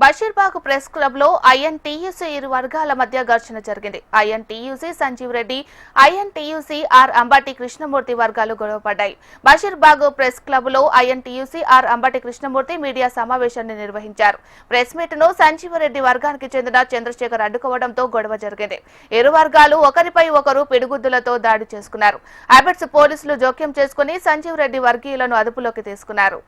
Basheerbagh press club లో INTUC ఇరు వర్గాల మధ్య ఘర్షణ జరిగింది. INTUC Sanjeev Reddy, INTUC R Ambati Krishnamurthy వర్గాలు గొడవపడ్డాయి. బషీర్బాగ్ ప్రెస్ క్లబ్ లో INTUC R Ambati Krishnamurthy media సమావేశాన్ని నిర్వహించారు. ప్రెస్ మీట్ ను సంజీవ్ రెడ్డి వర్గానికి చెందిన చంద్రశేఖర్ అడ్డుకోవడంతో గొడవ జరిగింది. ఇరు వర్గాలు ఒకరిపై ఒకరు పిడుగుద్దులతో దాడి చేసుకున్నారు. అబిడ్స్ పోలీసులు జోక్యం చేసుకుని సంజీవ్ రెడ్డి వర్గీయులను అదుపులోకి తీసుకున్నారు.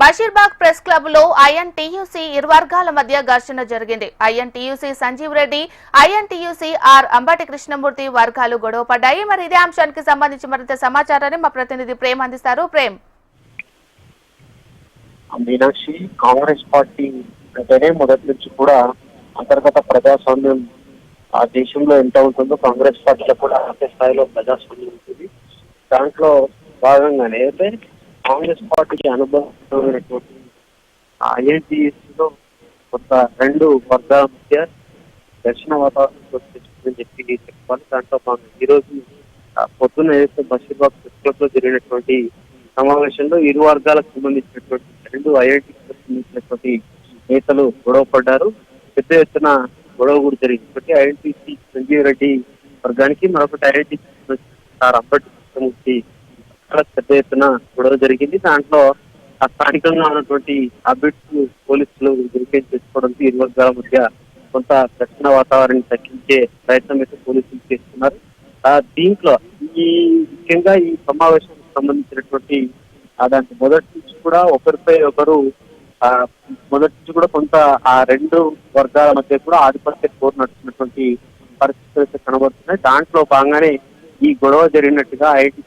బషీర్బాగ్ ప్రెస్ క్లబ్ లో ఐఎన్టీయూసీ ఇరు వర్గాల మధ్య ఘర్షణ జరిగింది. INTUC Sanjeev Reddy, INTUC R Ambati Krishnamurthy వర్గాలు గొడవపడ్డాయి. మరి ఇదే అంశానికి సంబంధించి మరింత సమాచారాన్ని మా ప్రతినిధి ప్రేమ్ అందిస్తారు. ప్రేమ్. మీనాక్షి, కాంగ్రెస్ పార్టీ అంటేనే మొదటి నుంచి కూడా అంతర్గత ప్రజాస్వామ్యం ఆ దేశంలో ఎంత ఉంటుందో కాంగ్రెస్ పార్టీలో కూడా అంతే స్థాయిలో ప్రజాస్వామ్యం ఉంటుంది. దాంట్లో భాగంగానే అయితే కాంగ్రెస్ పార్టీకి అనుభవమైనటువంటి ఐఎన్టీయూసీలో కొంత రెండు వర్గాల మధ్య దర్శన వాతావరణం తెచ్చుకుందని చెప్పాలి. దాంట్లో ఈ రోజు పొద్దున్న ఏదైతే బషీర్బాగ్ ప్రెస్ క్లబ్ లో జరిగినటువంటి సమావేశంలో ఇరు వర్గాలకు సంబంధించినటువంటి రెండు ఐఐటీకి సంబంధించినటువంటి నేతలు గొడవ పడ్డారు. పెద్ద ఎత్తున గొడవ కూడా జరిగింది. ఐఎన్టీసీ సంజీవ్ రెడ్డి వర్గానికి, మరొకటి ఐఐటీసీ అంబటి కృష్ణమూర్తి పెద్ద ఎత్తున గొడవ జరిగింది. దాంట్లో స్థానికంగా ఉన్నటువంటి అబిడ్స్ పోలీసులు జోక్యం చేసుకోవడంతో ఇరు వర్గాల మధ్య కొంత ఘర్షణ వాతావరణాన్ని తగ్గించే ప్రయత్నం అయితే పోలీసులు చేస్తున్నారు. దీంట్లో ముఖ్యంగా ఈ సమావేశానికి సంబంధించినటువంటి దాంట్లో మొదటి నుంచి కూడా ఒకరిపై ఒకరు మొదటి నుంచి కూడా కొంత ఆ రెండు వర్గాల మధ్య కూడా ఆధిపత్య పోరు నడుస్తున్నటువంటి పరిస్థితులు అయితే కనబడుతున్నాయి. దాంట్లో భాగంగానే ఈ గొడవ జరిగినట్టుగా ఐటీ